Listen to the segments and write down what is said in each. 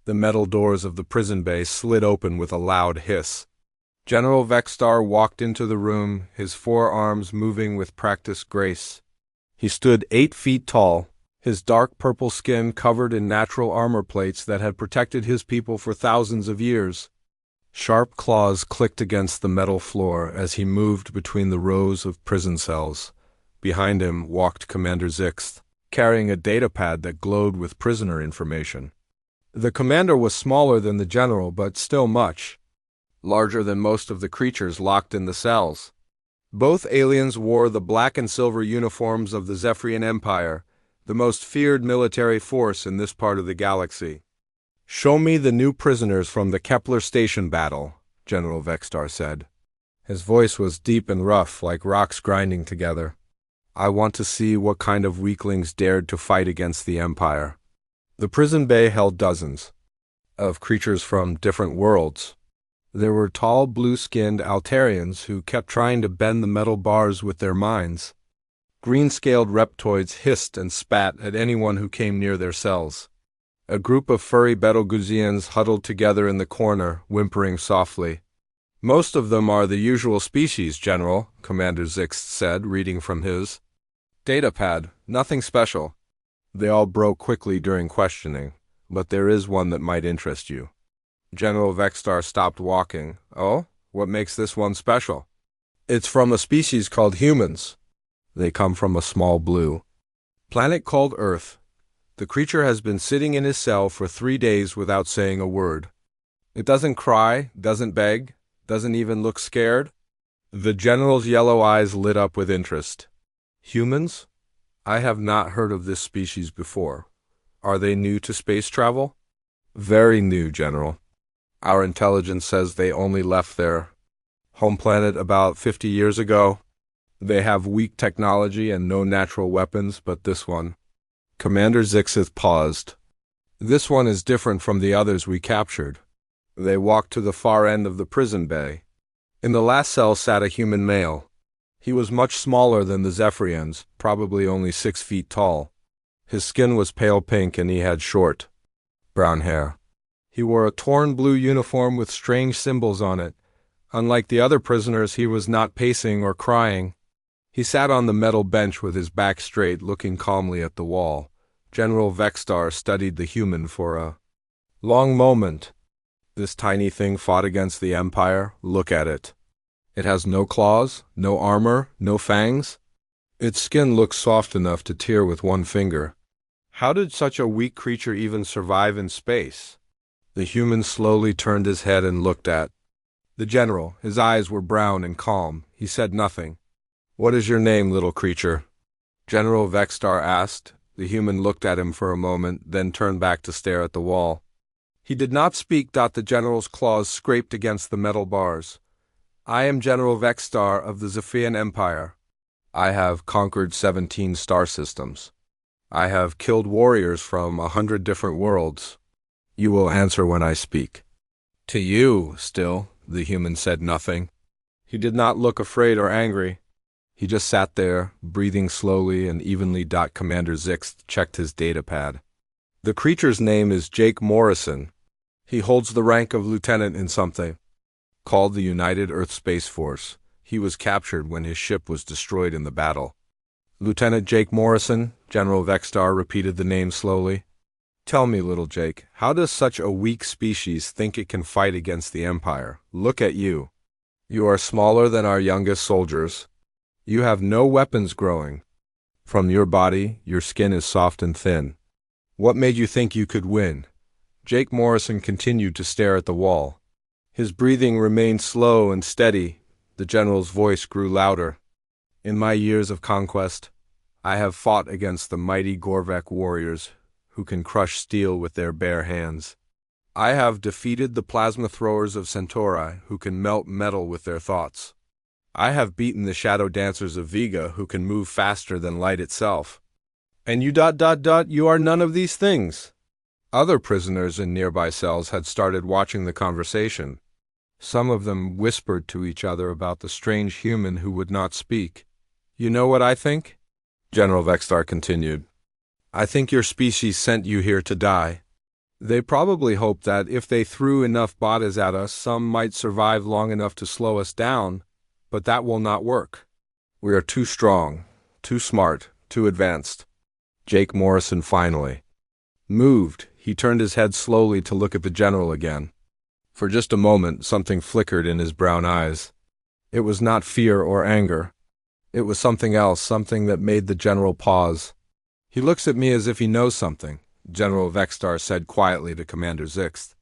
The metal doors of the prison bay slid open with a loud hiss. General Vexstar walked into the room, his forearms moving with practiced grace. He stood 8 feet tall, his dark purple skin covered in natural armor plates that had protected his people for thousands of years. Sharp claws clicked against the metal floor as he moved between the rows of prison cells. Behind him walked Commander Zix, carrying a datapad that glowed with prisoner information. The commander was smaller than the general, but still much larger than most of the creatures locked in the cells. Both aliens wore the black and silver uniforms of the Zephyrian Empire, the most feared military force in this part of the galaxy. "Show me the new prisoners from the Kepler Station battle," General Vexstar said. His voice was deep and rough, like rocks grinding together. "I want to see what kind of weaklings dared to fight against the Empire." The prison bay held dozens of creatures from different worlds. There were tall, blue-skinned Altarians who kept trying to bend the metal bars with their minds. Green-scaled reptoids hissed and spat at anyone who came near their cells. A group of furry Betelgeusians huddled together in the corner, whimpering softly. "Most of them are the usual species, General," Commander Zix said, reading from his datapad. "Nothing special." They all broke quickly during questioning, but there is one that might interest you. General Vexstar stopped walking. "Oh? What makes this one special?" "It's from a species called humans. They come from a small blue planet called Earth. The creature has been sitting in his cell for 3 days without saying a word. It doesn't cry, doesn't beg, doesn't even look scared." The general's yellow eyes lit up with interest. "Humans? I have not heard of this species before. Are they new to space travel?" "Very new, General. Our intelligence says they only left their home planet about 50 years ago. They have weak technology and no natural weapons, but this one—" Commander Zixith paused. "This one is different from the others we captured." They walked to the far end of the prison bay. In the last cell sat a human male. He was much smaller than the Zephyrians, probably only 6 feet tall. His skin was pale pink and he had short, brown hair. He wore a torn blue uniform with strange symbols on it. Unlike the other prisoners, he was not pacing or crying. He sat on the metal bench with his back straight, looking calmly at the wall. General Vexstar studied the human for a long moment. "This tiny thing fought against the Empire. Look at it. It has no claws, no armor, no fangs. Its skin looks soft enough to tear with one finger. How did such a weak creature even survive in space?" The human slowly turned his head and looked at the general. His eyes were brown and calm. He said nothing. "What is your name, little creature?" General Vexstar asked. The human looked at him for a moment, then turned back to stare at the wall. He did not speak. The general's claws scraped against the metal bars. "I am General Vexstar of the Zephyrian Empire. I have conquered 17 star systems. I have killed warriors from 100 different worlds. You will answer when I speak." "To you, still," the human said nothing. He did not look afraid or angry. He just sat there, breathing slowly and evenly. Commander Zix checked his datapad. "The creature's name is Jake Morrison. He holds the rank of lieutenant in something called the United Earth Space Force. He was captured when his ship was destroyed in the battle." "Lieutenant Jake Morrison," General Vexstar repeated the name slowly. "Tell me, little Jake, how does such a weak species think it can fight against the Empire? Look at you. You are smaller than our youngest soldiers. You have no weapons growing. From your body, your skin is soft and thin. What made you think you could win?" Jake Morrison continued to stare at the wall. His breathing remained slow and steady. The general's voice grew louder. "In my years of conquest, I have fought against the mighty Gorvek warriors who can crush steel with their bare hands. I have defeated the plasma throwers of Centauri who can melt metal with their thoughts. I have beaten the shadow dancers of Vega who can move faster than light itself. And you ... you are none of these things." Other prisoners in nearby cells had started watching the conversation. Some of them whispered to each other about the strange human who would not speak. "You know what I think?" General Vexstar continued. "I think your species sent you here to die. They probably hoped that if they threw enough bodies at us, some might survive long enough to slow us down, but that will not work. We are too strong, too smart, too advanced. Jake Morrison finally moved. He turned his head slowly to look at the general again. For just a moment, something flickered in his brown eyes. It was not fear or anger. It was something else, something that made the general pause. He looks at me as if he knows something, General Vextar said quietly to Commander Zix.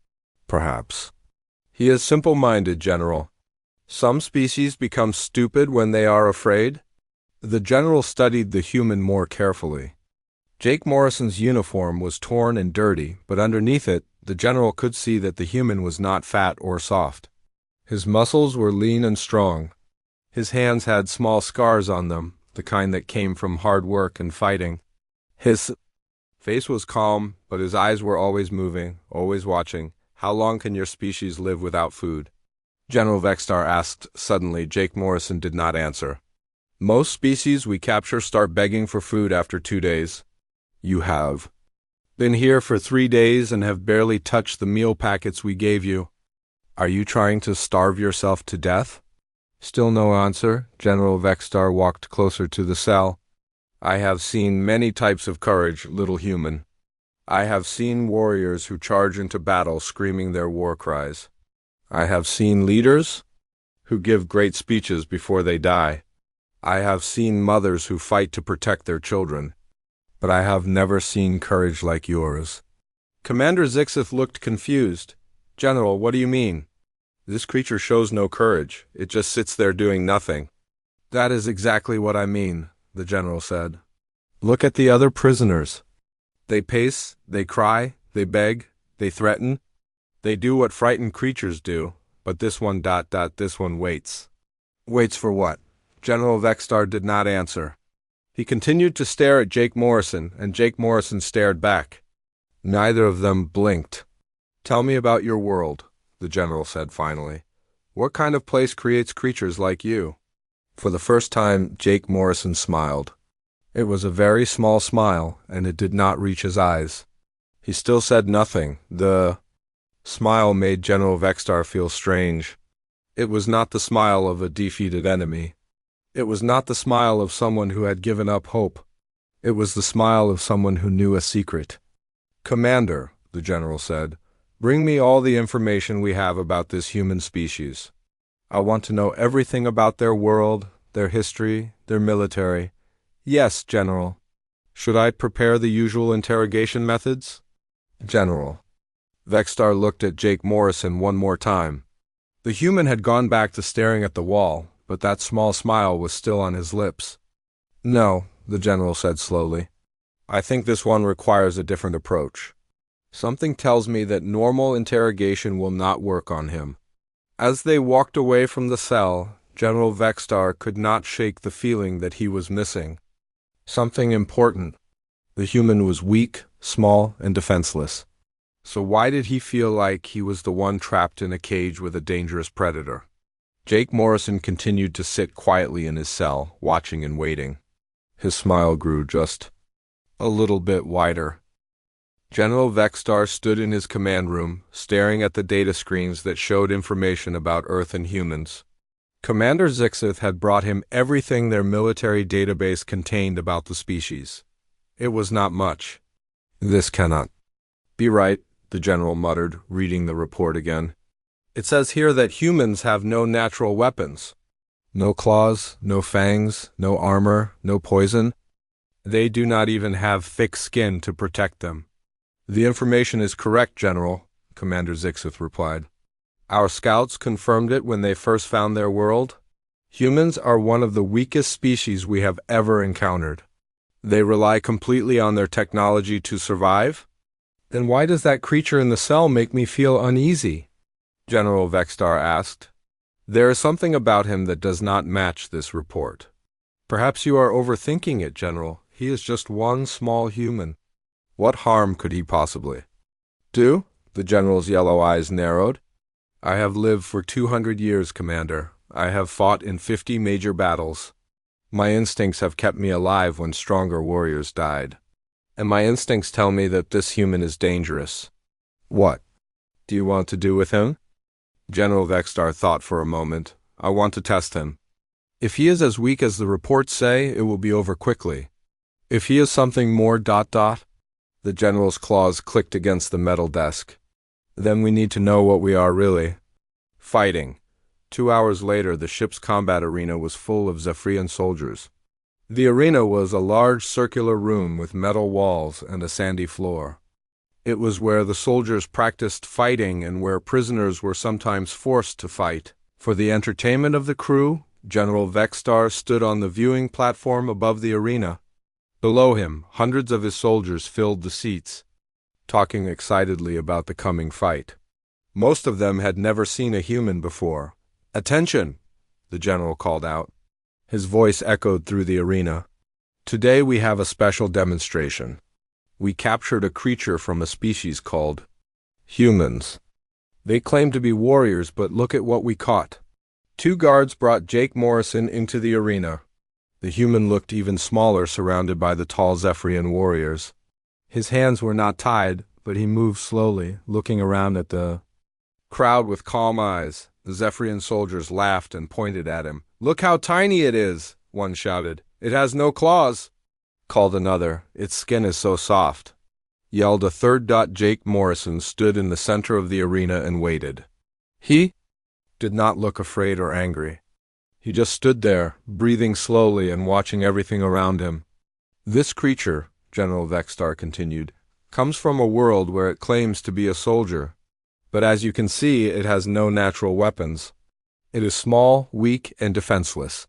Perhaps. He is simple-minded, General. Some species become stupid when they are afraid. The general studied the human more carefully. Jake Morrison's uniform was torn and dirty, but underneath it, the general could see that the human was not fat or soft. His muscles were lean and strong. His hands had small scars on them, the kind that came from hard work and fighting. His face was calm, but his eyes were always moving, always watching. How long can your species live without food? General Vextar asked suddenly. Jake Morrison did not answer. Most species we capture start begging for food after 2 days. You have been here for 3 days and have barely touched the meal packets we gave you. Are you trying to starve yourself to death? Still no answer. General Vextar walked closer to the cell. I have seen many types of courage, little human. I have seen warriors who charge into battle screaming their war cries. I have seen leaders who give great speeches before they die. I have seen mothers who fight to protect their children. But I have never seen courage like yours. Commander Zixith looked confused. General, what do you mean? This creature shows no courage. It just sits there doing nothing. That is exactly what I mean, the general said. Look at the other prisoners. They pace, they cry, they beg, they threaten. They do what frightened creatures do, but this one this one waits. Waits for what? General Vextar did not answer. He continued to stare at Jake Morrison, and Jake Morrison stared back. Neither of them blinked. Tell me about your world, the general said finally. What kind of place creates creatures like you? For the first time, Jake Morrison smiled. It was a very small smile, and it did not reach his eyes. He still said nothing. The smile made General Vextar feel strange. It was not the smile of a defeated enemy. It was not the smile of someone who had given up hope. It was the smile of someone who knew a secret. Commander, the general said, bring me all the information we have about this human species. I want to know everything about their world, their history, their military. Yes, General. Should I prepare the usual interrogation methods? General. Vextar looked at Jake Morrison one more time. The human had gone back to staring at the wall, but that small smile was still on his lips. No, the general said slowly. I think this one requires a different approach. Something tells me that normal interrogation will not work on him. As they walked away from the cell, General Vextar could not shake the feeling that he was missing something important. The human was weak, small, and defenseless. So why did he feel like he was the one trapped in a cage with a dangerous predator? Jake Morrison continued to sit quietly in his cell, watching and waiting. His smile grew just a little bit wider. General Vextar stood in his command room, staring at the data screens that showed information about Earth and humans. Commander Zixith had brought him everything their military database contained about the species. It was not much. This cannot be right, the general muttered, reading the report again. It says here that humans have no natural weapons. No claws, no fangs, no armor, no poison. They do not even have thick skin to protect them. The information is correct, General, Commander Zixith replied. Our scouts confirmed it when they first found their world. Humans are one of the weakest species we have ever encountered. They rely completely on their technology to survive. Then why does that creature in the cell make me feel uneasy? General Vextar asked. There is something about him that does not match this report. Perhaps you are overthinking it, General. He is just one small human. What harm could he possibly do? The general's yellow eyes narrowed. I have lived for 200 years, Commander. I have fought in 50 major battles. My instincts have kept me alive when stronger warriors died. And my instincts tell me that this human is dangerous. What do you want to do with him? General Vexstar thought for a moment. I want to test him. If he is as weak as the reports say, it will be over quickly. If he is something more ... The general's claws clicked against the metal desk. Then we need to know what we are really. Fighting. 2 hours later, the ship's combat arena was full of Zephyrian soldiers. The arena was a large circular room with metal walls and a sandy floor. It was where the soldiers practiced fighting and where prisoners were sometimes forced to fight. For the entertainment of the crew, General Vexstar stood on the viewing platform above the arena. Below him, hundreds of his soldiers filled the seats, talking excitedly about the coming fight. Most of them had never seen a human before. "Attention!" the general called out. His voice echoed through the arena. "Today we have a special demonstration. We captured a creature from a species called humans. They claim to be warriors, but look at what we caught." 2 guards brought Jake Morrison into the arena. The human looked even smaller surrounded by the tall Zephyrian warriors. His hands were not tied, but he moved slowly, looking around at the crowd with calm eyes. The Zephyrian soldiers laughed and pointed at him. "Look how tiny it is," one shouted. "It has no claws," called another. "Its skin is so soft," yelled a third. Jake Morrison stood in the center of the arena and waited. He did not look afraid or angry. He just stood there, breathing slowly and watching everything around him. "This creature," General Vexstar continued, "comes from a world where it claims to be a soldier. But as you can see, it has no natural weapons. It is small, weak, and defenseless.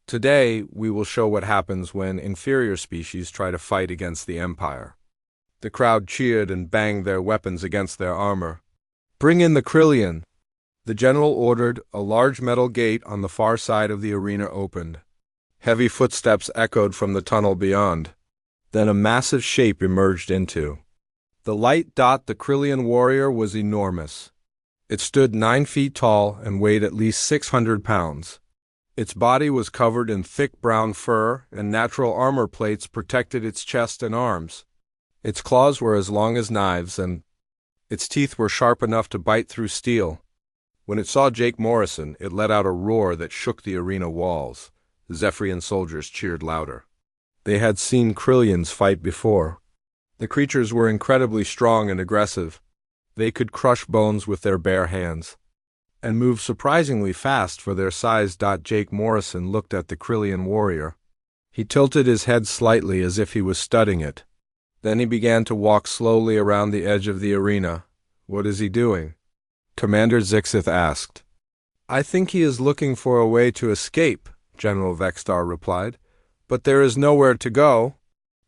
Today, we will show what happens when inferior species try to fight against the Empire." The crowd cheered and banged their weapons against their armor. "Bring in the Krillian!" The general ordered. A large metal gate on the far side of the arena opened. Heavy footsteps echoed from the tunnel beyond. Then a massive shape emerged into the light. The Krillian warrior was enormous. It stood 9 feet tall and weighed at least 600 pounds. Its body was covered in thick brown fur, and natural armor plates protected its chest and arms. Its claws were as long as knives, and its teeth were sharp enough to bite through steel. When it saw Jake Morrison, it let out a roar that shook the arena walls. The Zephyrian soldiers cheered louder. They had seen Krillians fight before. The creatures were incredibly strong and aggressive. They could crush bones with their bare hands, and move surprisingly fast for their size. Jake Morrison looked at the Krillian warrior. He tilted his head slightly as if he was studying it. Then he began to walk slowly around the edge of the arena. "What is he doing?" Commander Zixith asked. "I think he is looking for a way to escape," General Vexstar replied. "But there is nowhere to go."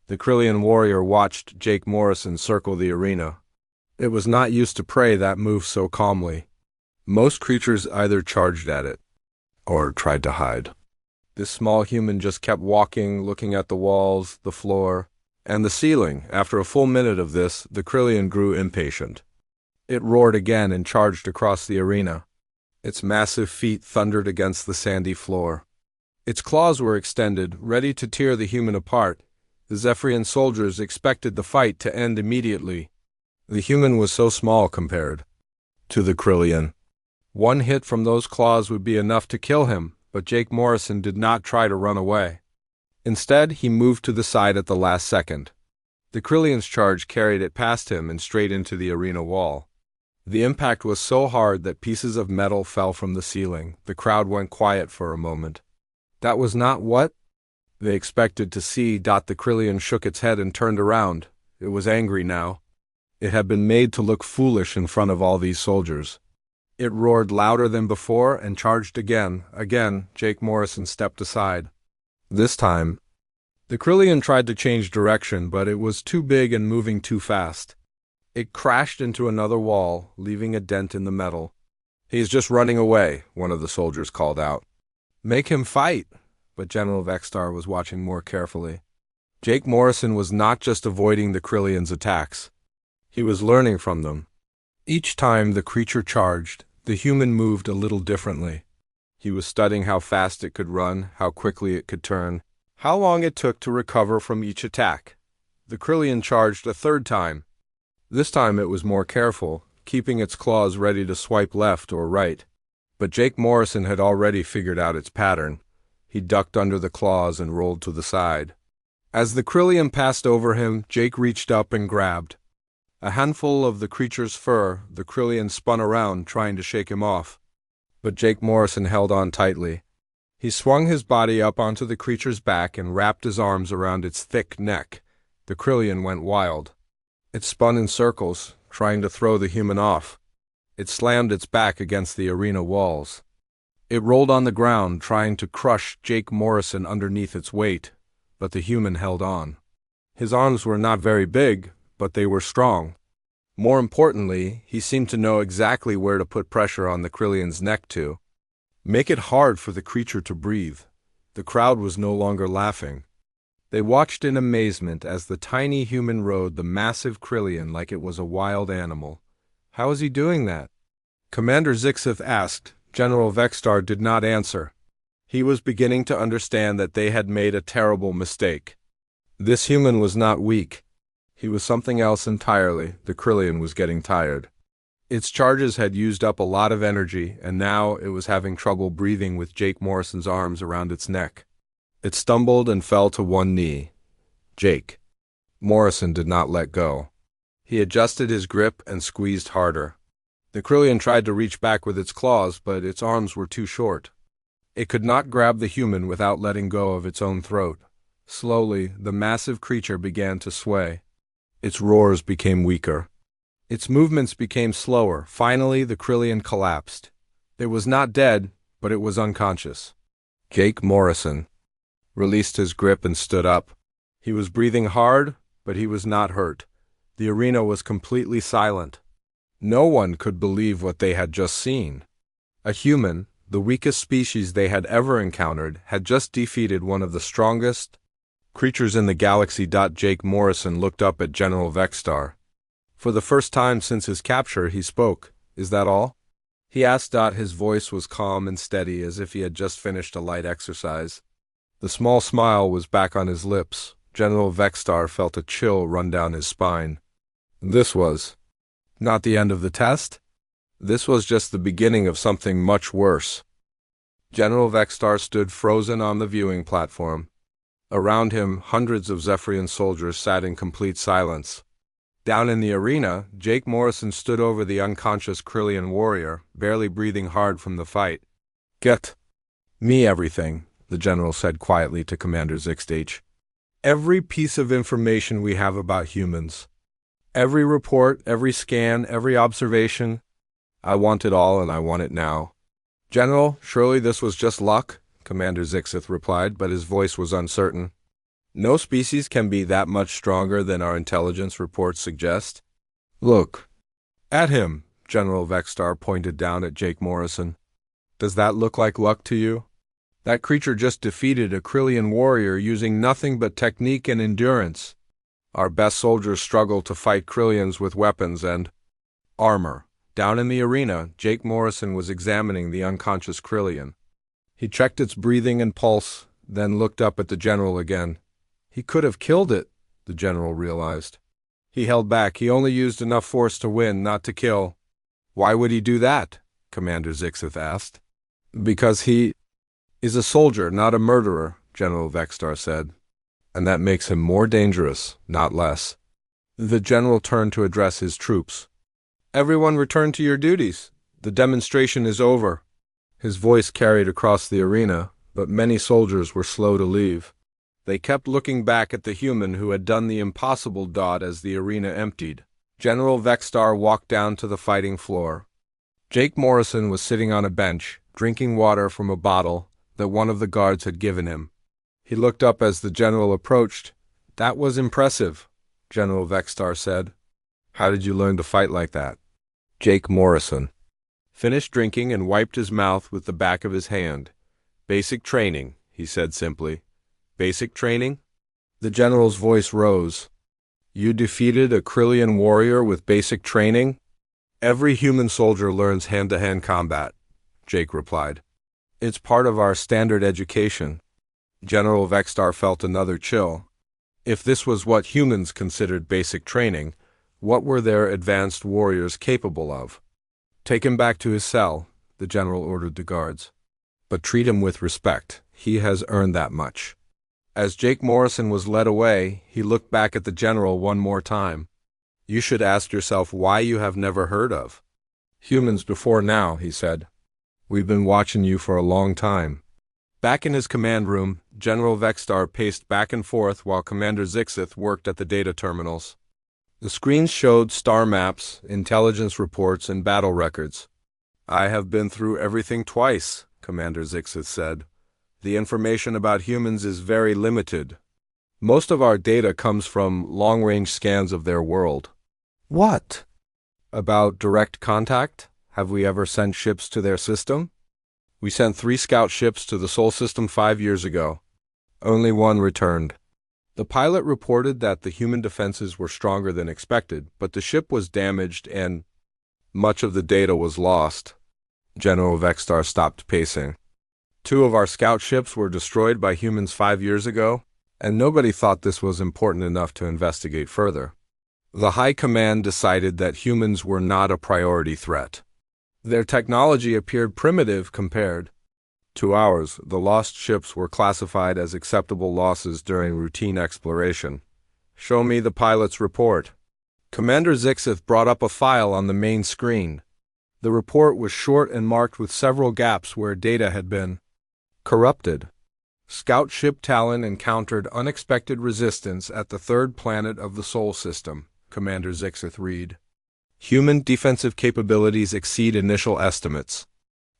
The Krillian warrior watched Jake Morrison circle the arena. It was not used to prey that moved so calmly. Most creatures either charged at it or tried to hide. This small human just kept walking, looking at the walls, the floor, and the ceiling. After a full minute of this, the Krillian grew impatient. It roared again and charged across the arena. Its massive feet thundered against the sandy floor. Its claws were extended, ready to tear the human apart. The Zephyrian soldiers expected the fight to end immediately. The human was so small compared to the Krillian. One hit from those claws would be enough to kill him, but Jake Morrison did not try to run away. Instead, he moved to the side at the last second. The Krillian's charge carried it past him and straight into the arena wall. The impact was so hard that pieces of metal fell from the ceiling. The crowd went quiet for a moment. That was not what they expected to see. The Krillian shook its head and turned around. It was angry now. It had been made to look foolish in front of all these soldiers. It roared louder than before and charged again. Again, Jake Morrison stepped aside. This time, the Krillian tried to change direction, but it was too big and moving too fast. It crashed into another wall, leaving a dent in the metal. "He's just running away," one of the soldiers called out. "Make him fight," but General Vexstar was watching more carefully. Jake Morrison was not just avoiding the Krillian's attacks. He was learning from them. Each time the creature charged, the human moved a little differently. He was studying how fast it could run, how quickly it could turn, how long it took to recover from each attack. The Krillian charged a third time. This time it was more careful, keeping its claws ready to swipe left or right. But Jake Morrison had already figured out its pattern. He ducked under the claws and rolled to the side. As the Krillian passed over him, Jake reached up and grabbed a handful of the creature's fur. The Krillian spun around, trying to shake him off. But Jake Morrison held on tightly. He swung his body up onto the creature's back and wrapped his arms around its thick neck. The Krillian went wild. It spun in circles, trying to throw the human off. It slammed its back against the arena walls. It rolled on the ground, trying to crush Jake Morrison underneath its weight, but the human held on. His arms were not very big, but they were strong. More importantly, he seemed to know exactly where to put pressure on the Krillian's neck to make it hard for the creature to breathe. The crowd was no longer laughing. They watched in amazement as the tiny human rode the massive Krillian like it was a wild animal. How is he doing that? Commander Zixith asked. General Vexstar did not answer. He was beginning to understand that they had made a terrible mistake. This human was not weak. He was something else entirely. The Krillian was getting tired. Its charges had used up a lot of energy, and now it was having trouble breathing with Jake Morrison's arms around its neck. It stumbled and fell to one knee. Jake Morrison did not let go. He adjusted his grip and squeezed harder. The Krillian tried to reach back with its claws, but its arms were too short. It could not grab the human without letting go of its own throat. Slowly, the massive creature began to sway. Its roars became weaker. Its movements became slower. Finally, the Krillian collapsed. It was not dead, but it was unconscious. Jake Morrison released his grip and stood up. He was breathing hard, but he was not hurt. The arena was completely silent. No one could believe what they had just seen. A human, the weakest species they had ever encountered, had just defeated one of the strongest creatures in the galaxy. Jake Morrison looked up at General Vexstar. For the first time since his capture, he spoke. Is that all? He asked. His voice was calm and steady, as if he had just finished a light exercise. The small smile was back on his lips. General Vexstar felt a chill run down his spine. This was not the end of the test. This was just the beginning of something much worse. General Vexstar stood frozen on the viewing platform. Around him, hundreds of Zephyrian soldiers sat in complete silence. Down in the arena, Jake Morrison stood over the unconscious Krillian warrior, barely breathing hard from the fight. Get me everything, the general said quietly to Commander Zixth. Every piece of information we have about humans. Every report, every scan, every observation. I want it all, and I want it now. General, surely this was just luck, Commander Zixith replied, but his voice was uncertain. No species can be that much stronger than our intelligence reports suggest. Look at him, General Vexstar pointed down at Jake Morrison. Does that look like luck to you? That creature just defeated a Krillian warrior using nothing but technique and endurance. Our best soldiers struggle to fight Krillians with weapons and armor. Down in the arena, Jake Morrison was examining the unconscious Krillian. He checked its breathing and pulse, then looked up at the general again. He could have killed it, the general realized. He held back. He only used enough force to win, not to kill. Why would he do that? Commander Zixith asked. Because he is a soldier, not a murderer, General Vexstar said. And that makes him more dangerous, not less. The general turned to address his troops. Everyone return to your duties. The demonstration is over. His voice carried across the arena, but many soldiers were slow to leave. They kept looking back at the human who had done the impossible. As the arena emptied, General Vexstar walked down to the fighting floor. Jake Morrison was sitting on a bench, drinking water from a bottle that one of the guards had given him. He looked up as the general approached. That was impressive, General Vexstar said. How did you learn to fight like that? Jake Morrison finished drinking and wiped his mouth with the back of his hand. Basic training, he said simply. Basic training? The general's voice rose. You defeated a Krillian warrior with basic training? Every human soldier learns hand-to-hand combat, Jake replied. It's part of our standard education. General Vexstar felt another chill. If this was what humans considered basic training, What were their advanced warriors capable of? Take him back to his cell, the general ordered the guards. But treat him with respect. He has earned that much. As Jake Morrison was led away, he looked back at the general one more time. You should ask yourself why you have never heard of humans before now, he said. We've been watching you for a long time. Back in his command room, General Vexstar paced back and forth while Commander Zixith worked at the data terminals. The screens showed star maps, intelligence reports, and battle records. I have been through everything twice, Commander Zixith said. The information about humans is very limited. Most of our data comes from long-range scans of their world. What? About direct contact? Have we ever sent ships to their system? We sent 3 scout ships to the Sol system 5 years ago. Only one returned. The pilot reported that the human defenses were stronger than expected, but the ship was damaged and much of the data was lost. General Vexstar stopped pacing. 2 of our scout ships were destroyed by humans 5 years ago, and nobody thought this was important enough to investigate further. The High Command decided that humans were not a priority threat. Their technology appeared primitive compared to ours. The lost ships were classified as acceptable losses during routine exploration. Show me the pilot's report. Commander Zixith brought up a file on the main screen. The report was short and marked with several gaps where data had been corrupted. Scout ship Talon encountered unexpected resistance at the 3rd planet of the Sol system, Commander Zixith read. Human defensive capabilities exceed initial estimates.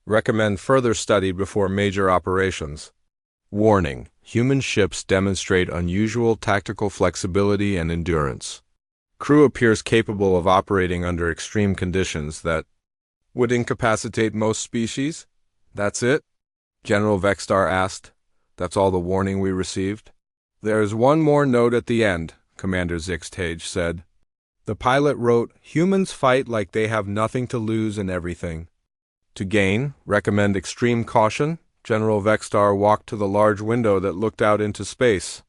Recommend further study before major operations. Warning: human ships demonstrate unusual tactical flexibility and endurance. Crew appears capable of operating under extreme conditions that would incapacitate most species. That's it? General Vexstar asked. That's all the warning we received? There's one more note at the end, Commander Zixtage said. The pilot wrote, humans fight like they have nothing to lose and everything to gain. Recommend extreme caution. General Vexstar walked to the large window that looked out into space.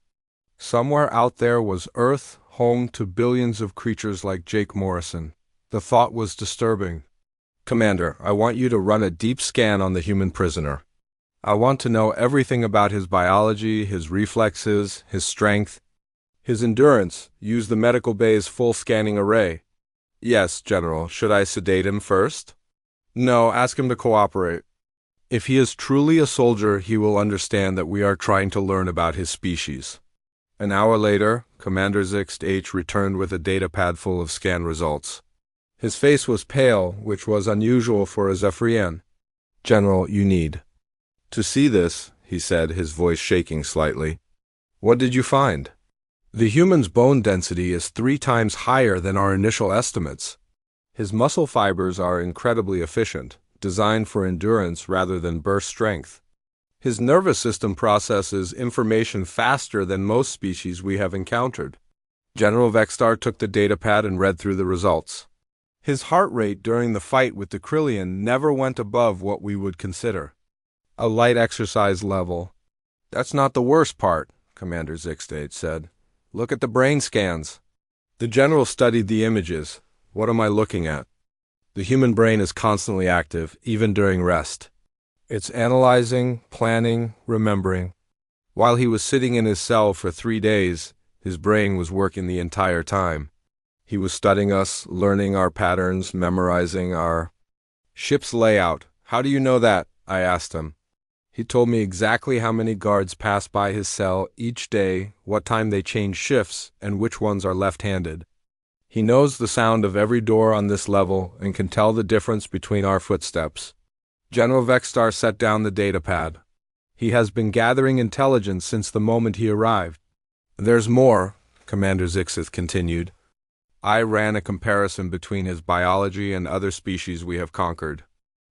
Somewhere out there was Earth, home to billions of creatures like Jake Morrison. The thought was disturbing. Commander, I want you to run a deep scan on the human prisoner. I want to know everything about his biology, his reflexes, his strength, his endurance. Use the medical bay's full scanning array. Yes, General. Should I sedate him first? No, ask him to cooperate. If he is truly a soldier, he will understand that we are trying to learn about his species. An hour later, Commander Zixh returned with a datapad full of scan results. His face was pale, which was unusual for a Zephyrian. General, you need to see this, he said, his voice shaking slightly. What did you find? The human's bone density is 3 times higher than our initial estimates. His muscle fibers are incredibly efficient, designed for endurance rather than burst strength. His nervous system processes information faster than most species we have encountered. General Vexstar took the datapad and read through the results. His heart rate during the fight with the Krillian never went above what we would consider a light exercise level. That's not the worst part, Commander Zixh said. Look at the brain scans. The general studied the images. What am I looking at? The human brain is constantly active, even during rest. It's analyzing, planning, remembering. While he was sitting in his cell for 3 days, his brain was working the entire time. He was studying us, learning our patterns, memorizing our ship's layout. How do you know that? I asked him. He told me exactly how many guards pass by his cell each day, what time they change shifts, and which ones are left-handed. He knows the sound of every door on this level and can tell the difference between our footsteps. General Vexstar set down the datapad. He has been gathering intelligence since the moment he arrived. There's more, Commander Zixith continued. I ran a comparison between his biology and other species we have conquered.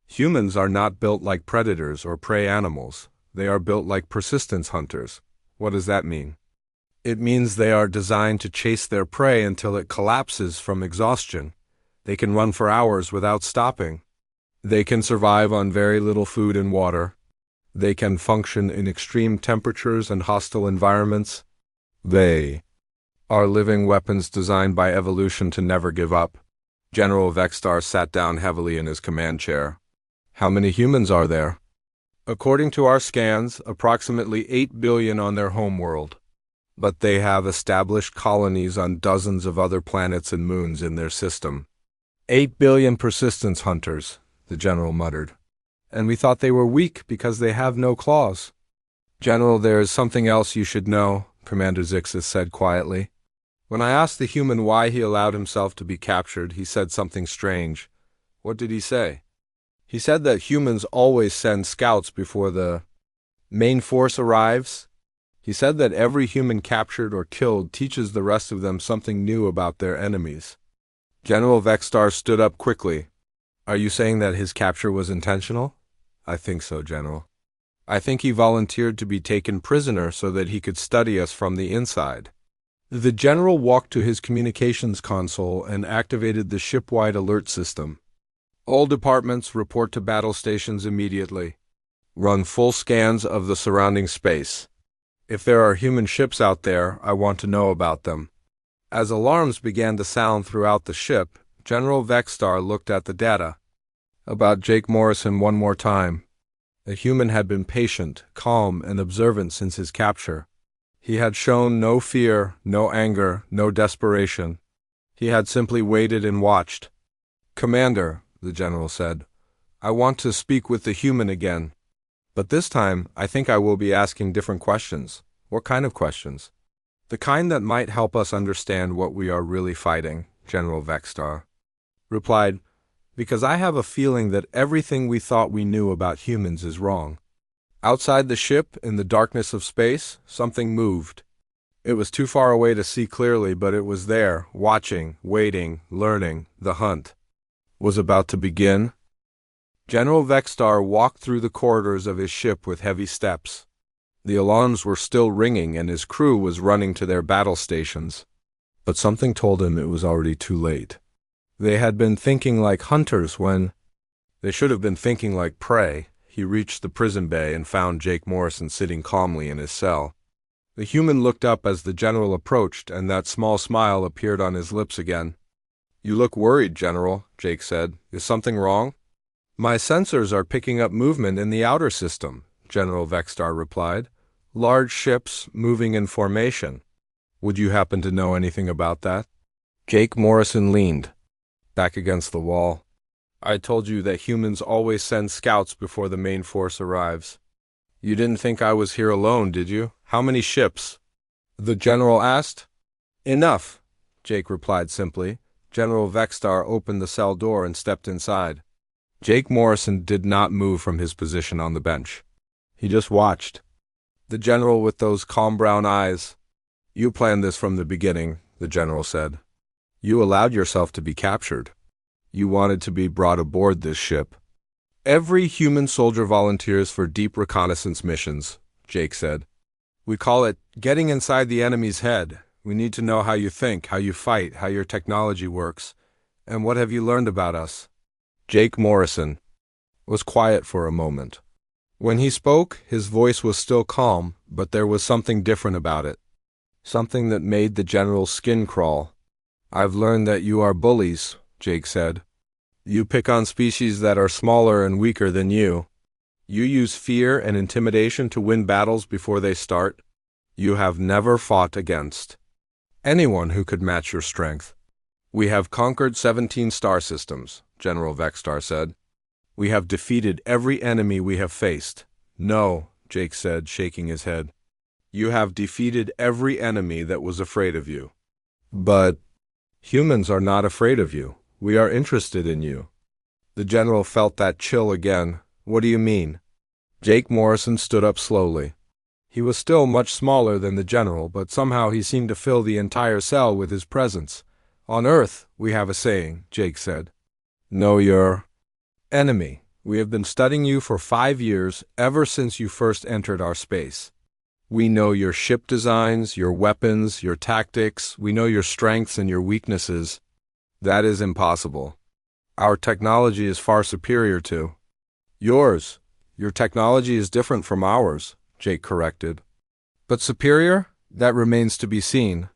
Humans are not built like predators or prey animals. They are built like persistence hunters. What does that mean? It means they are designed to chase their prey until it collapses from exhaustion. They can run for hours without stopping. They can survive on very little food and water. They can function in extreme temperatures and hostile environments. They are living weapons designed by evolution to never give up. General Vexstar sat down heavily in his command chair. How many humans are there? According to our scans, approximately 8 billion on their homeworld. But they have established colonies on dozens of other planets and moons in their system. 8 billion persistence hunters, the general muttered. And we thought they were weak because they have no claws. General, there is something else you should know, Commander Zixis said quietly. When I asked the human why he allowed himself to be captured, he said something strange. What did he say? He said that humans always send scouts before the main force arrives. He said that every human captured or killed teaches the rest of them something new about their enemies. General Vexstar stood up quickly. Are you saying that his capture was intentional? I think so, General. I think he volunteered to be taken prisoner so that he could study us from the inside. The general walked to his communications console and activated the ship-wide alert system. All departments report to battle stations immediately. Run full scans of the surrounding space. If there are human ships out there, I want to know about them. As alarms began to sound throughout the ship, General Vexstar looked at the data. About Jake Morrison one more time. The human had been patient, calm, and observant since his capture. He had shown no fear, no anger, no desperation. He had simply waited and watched. Commander, the general said, I want to speak with the human again. But this time, I think I will be asking different questions. What kind of questions? The kind that might help us understand what we are really fighting, General Vexstar replied, because I have a feeling that everything we thought we knew about humans is wrong. Outside the ship, in the darkness of space, something moved. It was too far away to see clearly, but it was there, watching, waiting, learning. The hunt was about to begin. General Vexstar walked through the corridors of his ship with heavy steps. The alarms were still ringing and his crew was running to their battle stations. But something told him it was already too late. They had been thinking like hunters when they should have been thinking like prey. He reached the prison bay and found Jake Morrison sitting calmly in his cell. The human looked up as the general approached, and that small smile appeared on his lips again. You look worried, General, Jake said. Is something wrong? My sensors are picking up movement in the outer system, General Vexstar replied. Large ships moving in formation. Would you happen to know anything about that? Jake Morrison leaned back against the wall. I told you that humans always send scouts before the main force arrives. You didn't think I was here alone, did you? How many ships? The general asked. Enough, Jake replied simply. General Vexstar opened the cell door and stepped inside. Jake Morrison did not move from his position on the bench. He just watched. The general with those calm brown eyes. You planned this from the beginning, the general said. You allowed yourself to be captured. You wanted to be brought aboard this ship. Every human soldier volunteers for deep reconnaissance missions, Jake said. We call it getting inside the enemy's head. We need to know how you think, how you fight, how your technology works. And what have you learned about us? Jake Morrison was quiet for a moment. When he spoke, his voice was still calm, but there was something different about it. Something that made the general's skin crawl. I've learned that you are bullies, Jake said. You pick on species that are smaller and weaker than you. You use fear and intimidation to win battles before they start. You have never fought against anyone who could match your strength. We have conquered 17 star systems, General Vexstar said. We have defeated every enemy we have faced. No, Jake said, shaking his head. You have defeated every enemy that was afraid of you. But humans are not afraid of you. We are interested in you. The general felt that chill again. What do you mean? Jake Morrison stood up slowly. He was still much smaller than the general, but somehow he seemed to fill the entire cell with his presence. On Earth, we have a saying, Jake said. Know your enemy. We have been studying you for 5 years, ever since you first entered our space. We know your ship designs, your weapons, your tactics. We know your strengths and your weaknesses. That is impossible. Our technology is far superior to yours. Your technology is different from ours, Jake corrected. But superior? That remains to be seen.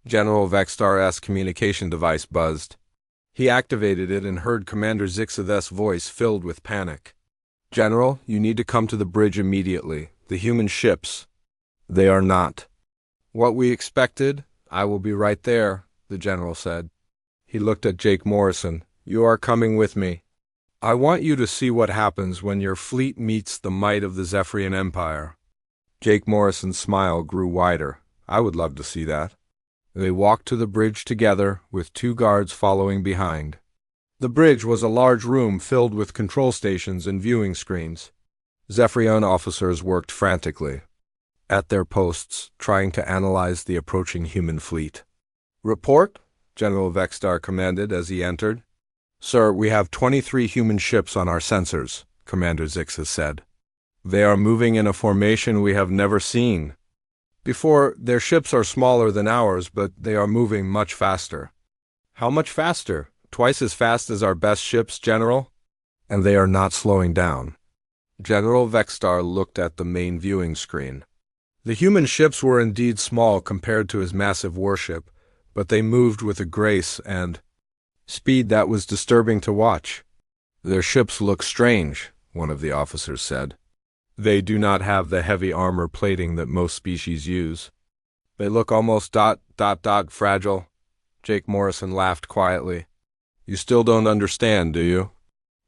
General Vextar's communication device buzzed. He activated it and heard Commander Zixith's voice filled with panic. General, you need to come to the bridge immediately. The human ships. They are not what we expected. I will be right there, the general said. He looked at Jake Morrison. You are coming with me. I want you to see what happens when your fleet meets the might of the Zephyrian Empire. Jake Morrison's smile grew wider. I would love to see that. They walked to the bridge together, with 2 guards following behind. The bridge was a large room filled with control stations and viewing screens. Zephyrian officers worked frantically at their posts, trying to analyze the approaching human fleet. Report, General Vextar commanded as he entered. Sir, we have 23 human ships on our sensors, Commander Zixith said. They are moving in a formation we have never seen. Before, their ships are smaller than ours, but they are moving much faster. How much faster? Twice as fast as our best ships, General? And they are not slowing down. General Vextar looked at the main viewing screen. The human ships were indeed small compared to his massive warship, but they moved with a grace and speed that was disturbing to watch. Their ships look strange, one of the officers said. They do not have the heavy armor plating that most species use. They look almost fragile. Jake Morrison laughed quietly. You still don't understand, do you?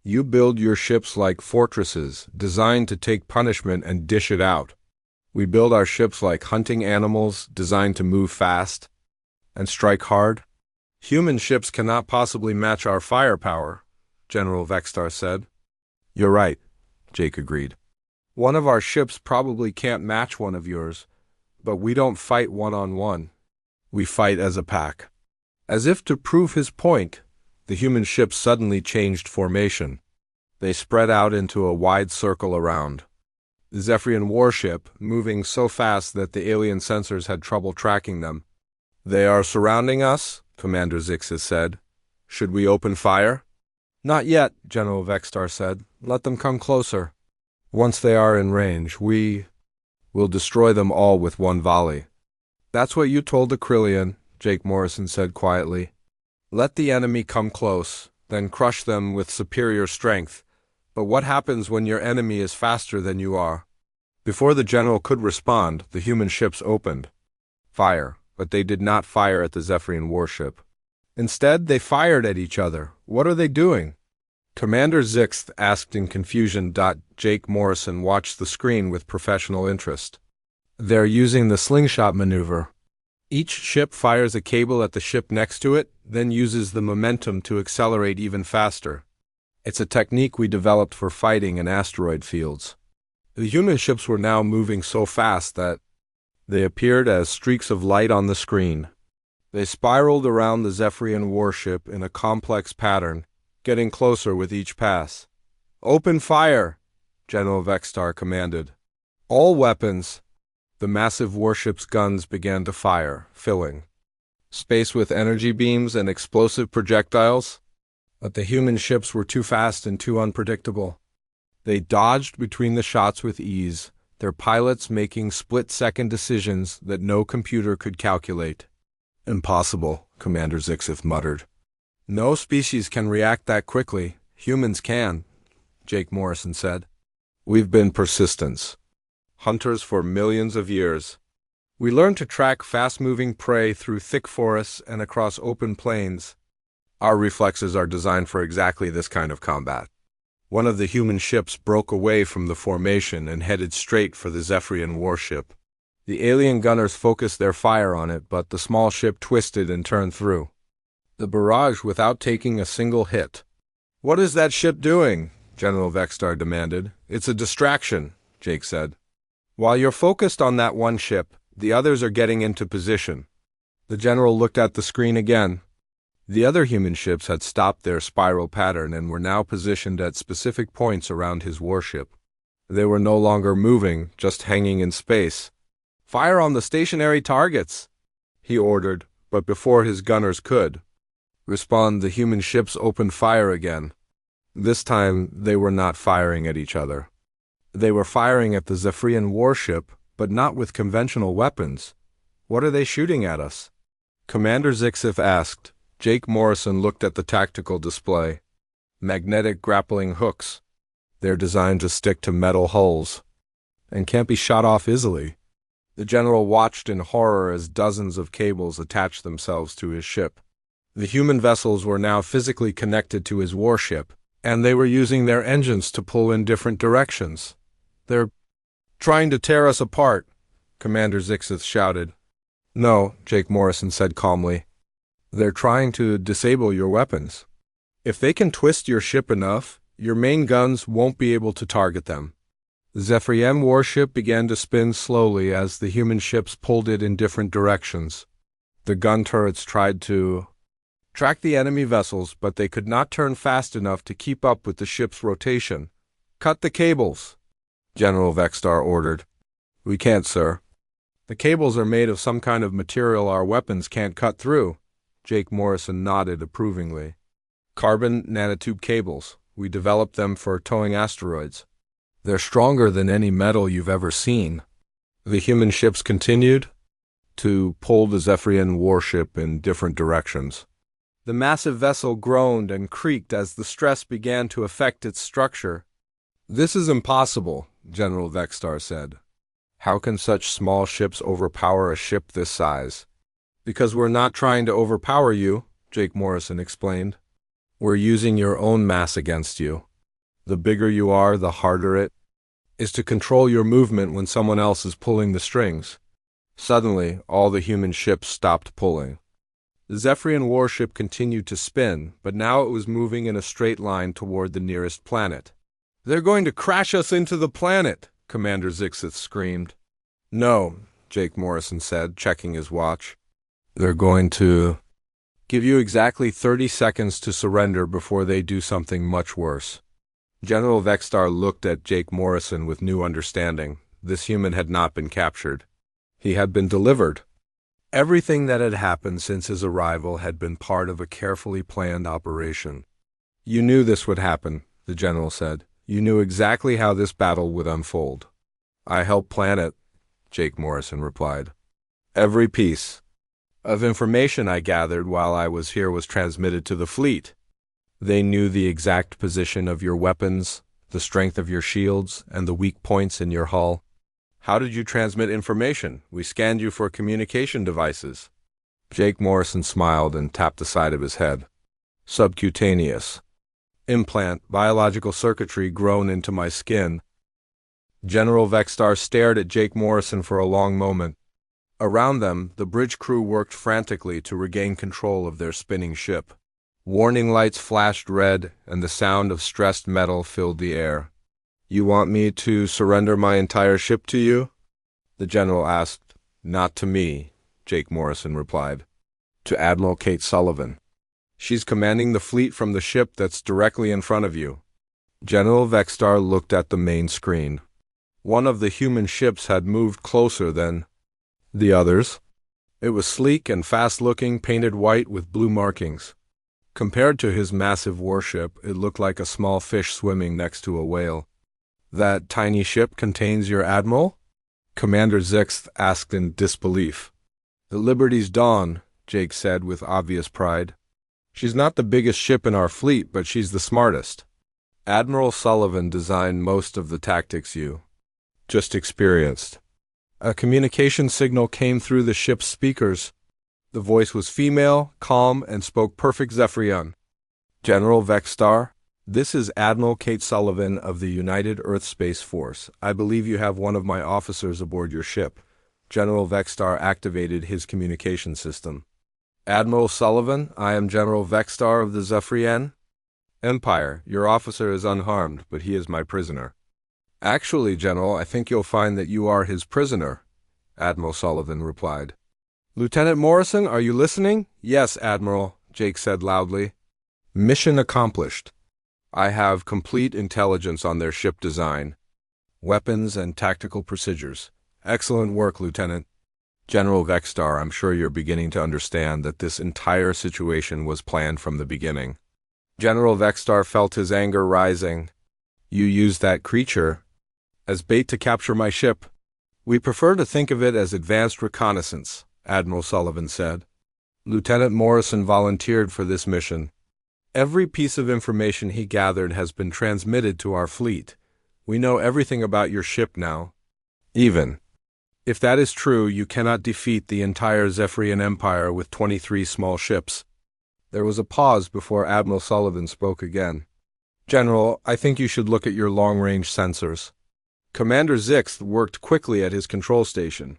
You build your ships like fortresses, designed to take punishment and dish it out. We build our ships like hunting animals, designed to move fast and strike hard. Human ships cannot possibly match our firepower, General Vextar said. You're right, Jake agreed. One of our ships probably can't match one of yours, but we don't fight one-on-one. We fight as a pack. As if to prove his point, the human ships suddenly changed formation. They spread out into a wide circle around the Zephyrian warship, moving so fast that the alien sensors had trouble tracking them. They are surrounding us, Commander Zixith said. Should we open fire? Not yet, General Vextar said. Let them come closer. Once they are in range, we will destroy them all with one volley. That's what you told the Krillian, Jake Morrison said quietly. Let the enemy come close, then crush them with superior strength. But what happens when your enemy is faster than you are? Before the general could respond, the human ships opened fire, but they did not fire at the Zephyrian warship. Instead, they fired at each other. What are they doing? Commander Zixith asked in confusion. Jake Morrison watched the screen with professional interest. They're using the slingshot maneuver. Each ship fires a cable at the ship next to it, then uses the momentum to accelerate even faster. It's a technique we developed for fighting in asteroid fields. The human ships were now moving so fast that they appeared as streaks of light on the screen. They spiraled around the Zephyrian warship in a complex pattern, getting closer with each pass. Open fire, General Vextar commanded. All weapons. The massive warship's guns began to fire, filling space with energy beams and explosive projectiles. But the human ships were too fast and too unpredictable. They dodged between the shots with ease, their pilots making split-second decisions that no computer could calculate. Impossible, Commander Zixith muttered. No species can react that quickly. Humans can, Jake Morrison said. We've been persistence. Hunters for millions of years. We learned to track fast-moving prey through thick forests and across open plains. Our reflexes are designed for exactly this kind of combat. One of the human ships broke away from the formation and headed straight for the Zephyrian warship. The alien gunners focused their fire on it, but the small ship twisted and turned through the barrage without taking a single hit. What is that ship doing? General Vextar demanded. It's a distraction, Jake said. While you're focused on that one ship, the others are getting into position. The general looked at the screen again. The other human ships had stopped their spiral pattern and were now positioned at specific points around his warship. They were no longer moving, just hanging in space. Fire on the stationary targets, he ordered, but before his gunners could respond, the human ships opened fire again. This time, they were not firing at each other. They were firing at the Zephyrian warship, but not with conventional weapons. What are they shooting at us? Commander Zixif asked. Jake Morrison looked at the tactical display. Magnetic grappling hooks. They're designed to stick to metal hulls and can't be shot off easily. The general watched in horror as dozens of cables attached themselves to his ship. The human vessels were now physically connected to his warship, and they were using their engines to pull in different directions. "They're trying to tear us apart," Commander Zixith shouted. "No," Jake Morrison said calmly. "They're trying to disable your weapons. If they can twist your ship enough, your main guns won't be able to target them." The Zephyr warship began to spin slowly as the human ships pulled it in different directions. The gun turrets tried to track the enemy vessels, but they could not turn fast enough to keep up with the ship's rotation. "Cut the cables," General Vexstar ordered. "We can't, sir. The cables are made of some kind of material our weapons can't cut through." Jake Morrison nodded approvingly. "Carbon nanotube cables. We developed them for towing asteroids. They're stronger than any metal you've ever seen." The human ships continued to pull the Zephyrian warship in different directions. The massive vessel groaned and creaked as the stress began to affect its structure. "This is impossible," General Vexstar said. "How can such small ships overpower a ship this size?" "Because we're not trying to overpower you," Jake Morrison explained. "We're using your own mass against you. The bigger you are, the harder it is to control your movement when someone else is pulling the strings." Suddenly, all the human ships stopped pulling. The Zephyrian warship continued to spin, but now it was moving in a straight line toward the nearest planet. "They're going to crash us into the planet," Commander Zixith screamed. "No," Jake Morrison said, checking his watch. "They're going to give you exactly 30 seconds to surrender before they do something much worse." General Vexstar looked at Jake Morrison with new understanding. This human had not been captured. He had been delivered. Everything that had happened since his arrival had been part of a carefully planned operation. "You knew this would happen," the general said. "You knew exactly how this battle would unfold." "I helped plan it," Jake Morrison replied. "Every piece of information I gathered while I was here was transmitted to the fleet. They knew the exact position of your weapons, the strength of your shields, and the weak points in your hull." "How did you transmit information? We scanned you for communication devices." Jake Morrison smiled and tapped the side of his head. "Subcutaneous. Implant, biological circuitry grown into my skin." General Vexstar stared at Jake Morrison for a long moment. Around them, the bridge crew worked frantically to regain control of their spinning ship. Warning lights flashed red, and the sound of stressed metal filled the air. "You want me to surrender my entire ship to you?" the general asked. "Not to me," Jake Morrison replied. "To Admiral Kate Sullivan. She's commanding the fleet from the ship that's directly in front of you." General Vexstar looked at the main screen. One of the human ships had moved closer than the others. It was sleek and fast-looking, painted white with blue markings. Compared to his massive warship, it looked like a small fish swimming next to a whale. "That tiny ship contains your admiral?" Commander Zixth asked in disbelief. "The Liberty's Dawn," Jake said with obvious pride. "She's not the biggest ship in our fleet, but she's the smartest. Admiral Sullivan designed most of the tactics you just experienced." A communication signal came through the ship's speakers. The voice was female, calm, and spoke perfect Zephyrian. "General Vexstar, this is Admiral Kate Sullivan of the United Earth Space Force. I believe you have one of my officers aboard your ship." General Vexstar activated his communication system. "Admiral Sullivan, I am General Vexstar of the Zephyrian Empire. Your officer is unharmed, but he is my prisoner." "Actually, General, I think you'll find that you are his prisoner," Admiral Sullivan replied. "Lieutenant Morrison, are you listening?" "Yes, Admiral," Jake said loudly. "Mission accomplished. I have complete intelligence on their ship design, weapons, and tactical procedures. Excellent work, Lieutenant." "General Vexstar, I'm sure you're beginning to understand that this entire situation was planned from the beginning." General Vexstar felt his anger rising. "You used that creature as bait to capture my ship." "We prefer to think of it as advanced reconnaissance," Admiral Sullivan said. Lieutenant Morrison volunteered for this mission. Every piece of information he gathered has been transmitted to our fleet. We know everything about your ship now. Even if that is true, you cannot defeat the entire Zephyrian Empire with 23 small ships. There was a pause before Admiral Sullivan spoke again. General, I think you should look at your long-range sensors. Commander Zix worked quickly at his control station.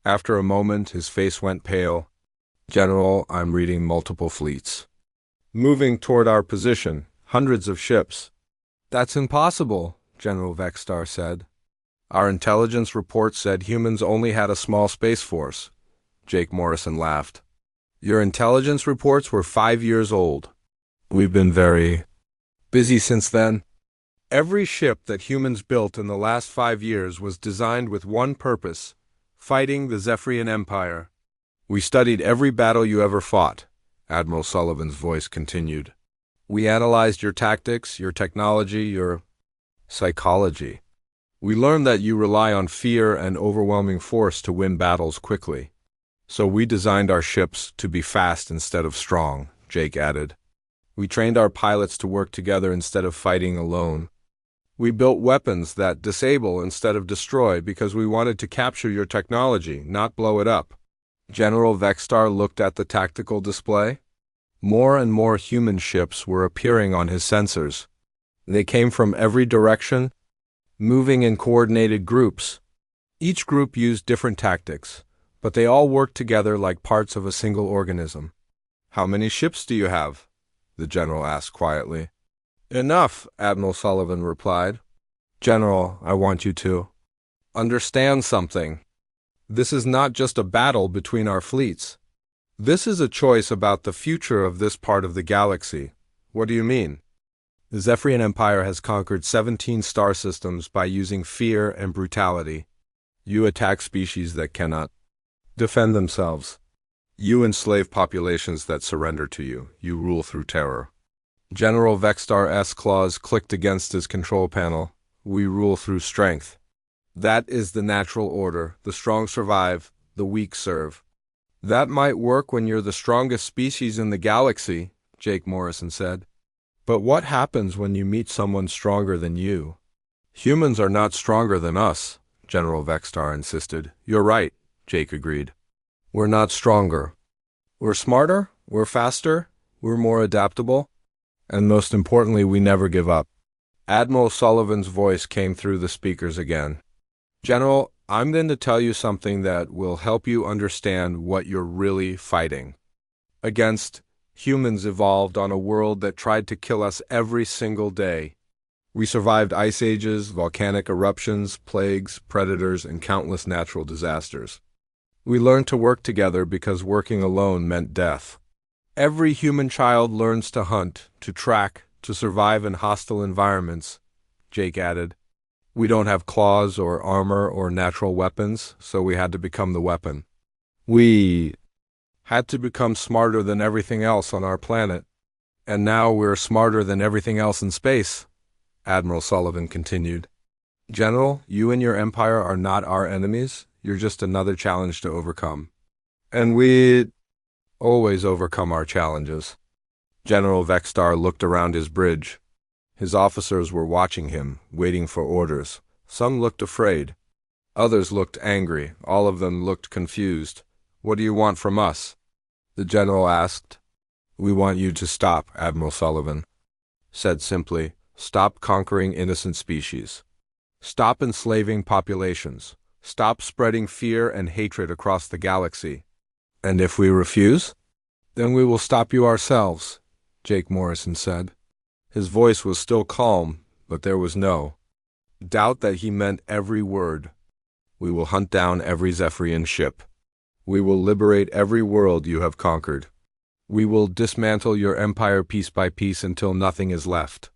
After a moment, his face went pale. General, I'm reading multiple fleets moving toward our position, hundreds of ships. That's impossible, General Vexstar said. Our intelligence report said humans only had a small space force. Jake Morrison laughed. Your intelligence reports were 5 years old. We've been very busy since then. Every ship that humans built in the last 5 years was designed with one purpose: fighting the Zephyrian Empire. We studied every battle you ever fought, Admiral Sullivan's voice continued. We analyzed your tactics, your technology, your psychology. We learned that you rely on fear and overwhelming force to win battles quickly. So we designed our ships to be fast instead of strong, Jake added. We trained our pilots to work together instead of fighting alone. We built weapons that disable instead of destroy because we wanted to capture your technology, not blow it up. General Vexstar looked at the tactical display. More and more human ships were appearing on his sensors. They came from every direction, moving in coordinated groups. Each group used different tactics, but they all worked together like parts of a single organism. How many ships do you have? The general asked quietly. Enough, Admiral Sullivan replied. General, I want you to understand something. This is not just a battle between our fleets. This is a choice about the future of this part of the galaxy. What do you mean? The Zephyrian Empire has conquered 17 star systems by using fear and brutality. You attack species that cannot defend themselves. You enslave populations that surrender to you. You rule through terror. General Vexstar's claws clicked against his control panel. We rule through strength. That is the natural order. The strong survive, the weak serve. That might work when you're the strongest species in the galaxy, Jake Morrison said. But what happens when you meet someone stronger than you? Humans are not stronger than us, General Vexstar insisted. You're right, Jake agreed. We're not stronger. We're smarter, we're faster, we're more adaptable, and most importantly, we never give up. Admiral Sullivan's voice came through the speakers again. General, I'm going to tell you something that will help you understand what you're really fighting against. Humans evolved on a world that tried to kill us every single day. We survived ice ages, volcanic eruptions, plagues, predators, and countless natural disasters. We learned to work together because working alone meant death. Every human child learns to hunt, to track, to survive in hostile environments, Jake added. We don't have claws or armor or natural weapons, so we had to become the weapon. We had to become smarter than everything else on our planet. And now we're smarter than everything else in space, Admiral Sullivan continued. General, you and your empire are not our enemies. You're just another challenge to overcome. And we always overcome our challenges. General Vexstar looked around his bridge. His officers were watching him, waiting for orders. Some looked afraid. Others looked angry. All of them looked confused. What do you want from us? The general asked. We want you to stop, Admiral Sullivan said simply. Stop conquering innocent species. Stop enslaving populations. Stop spreading fear and hatred across the galaxy. And if we refuse? Then we will stop you ourselves, Jake Morrison said. His voice was still calm, but there was no doubt that he meant every word. We will hunt down every Zephyrian ship. We will liberate every world you have conquered. We will dismantle your empire piece by piece until nothing is left.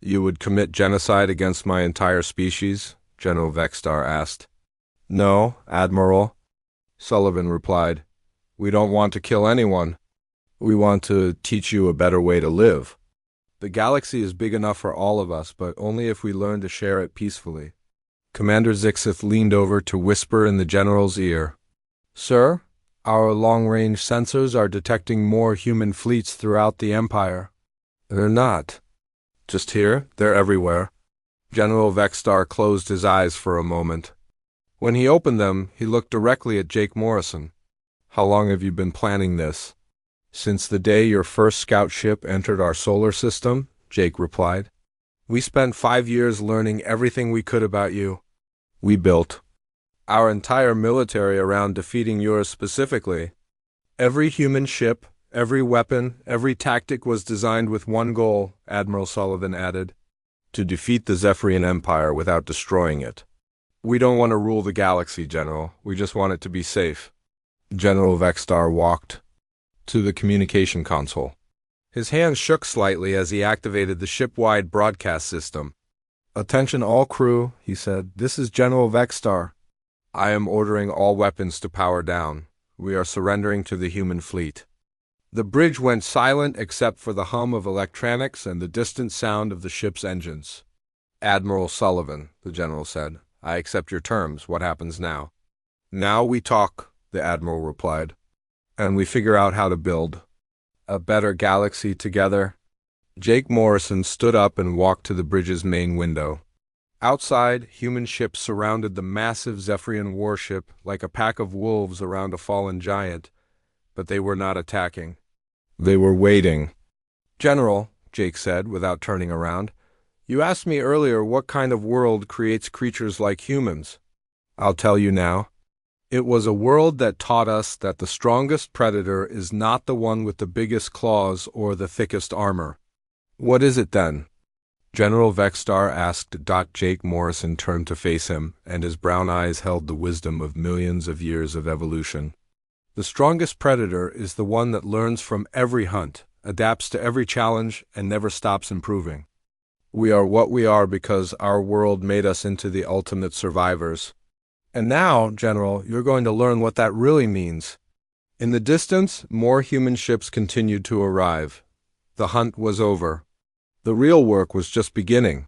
You would commit genocide against my entire species? General Vexstar asked. No, Admiral, Sullivan replied. We don't want to kill anyone. We want to teach you a better way to live. The galaxy is big enough for all of us, but only if we learn to share it peacefully. Commander Zixith leaned over to whisper in the general's ear. Sir, Our long-range sensors are detecting more human fleets throughout the Empire. They're not just here, they're everywhere. General Vexstar closed his eyes for a moment. When he opened them, he looked directly at Jake Morrison. How long have you been planning this? Since the day your first scout ship entered our solar system, Jake replied. We spent 5 years learning everything we could about you. We built our entire military around defeating yours specifically. Every human ship, every weapon, every tactic was designed with one goal, Admiral Sullivan added. To defeat the Zephyrian Empire without destroying it. We don't want to rule the galaxy, General. We just want it to be safe. General Vexstar walked to the communication console. His hands shook slightly as he activated the ship-wide broadcast system. Attention all crew, he said. This is General Vexstar. I am ordering all weapons to power down. We are surrendering to the human fleet. The bridge went silent except for the hum of electronics and the distant sound of the ship's engines. Admiral Sullivan, the general said, I accept your terms. What happens now? Now we talk, the admiral replied, and we figure out how to build a better galaxy together. Jake Morrison stood up and walked to the bridge's main window. Outside, human ships surrounded the massive Zephyrian warship like a pack of wolves around a fallen giant, but they were not attacking. They were waiting. General, Jake said without turning around, you asked me earlier what kind of world creates creatures like humans. I'll tell you now. It was a world that taught us that the strongest predator is not the one with the biggest claws or the thickest armor. What is it then? General Vexstar asked. Jake Morrison turned to face him, and his brown eyes held the wisdom of millions of years of evolution. The strongest predator is the one that learns from every hunt, adapts to every challenge, and never stops improving. We are what we are because our world made us into the ultimate survivors. And now, General, you're going to learn what that really means. In the distance, more human ships continued to arrive. The hunt was over. The real work was just beginning.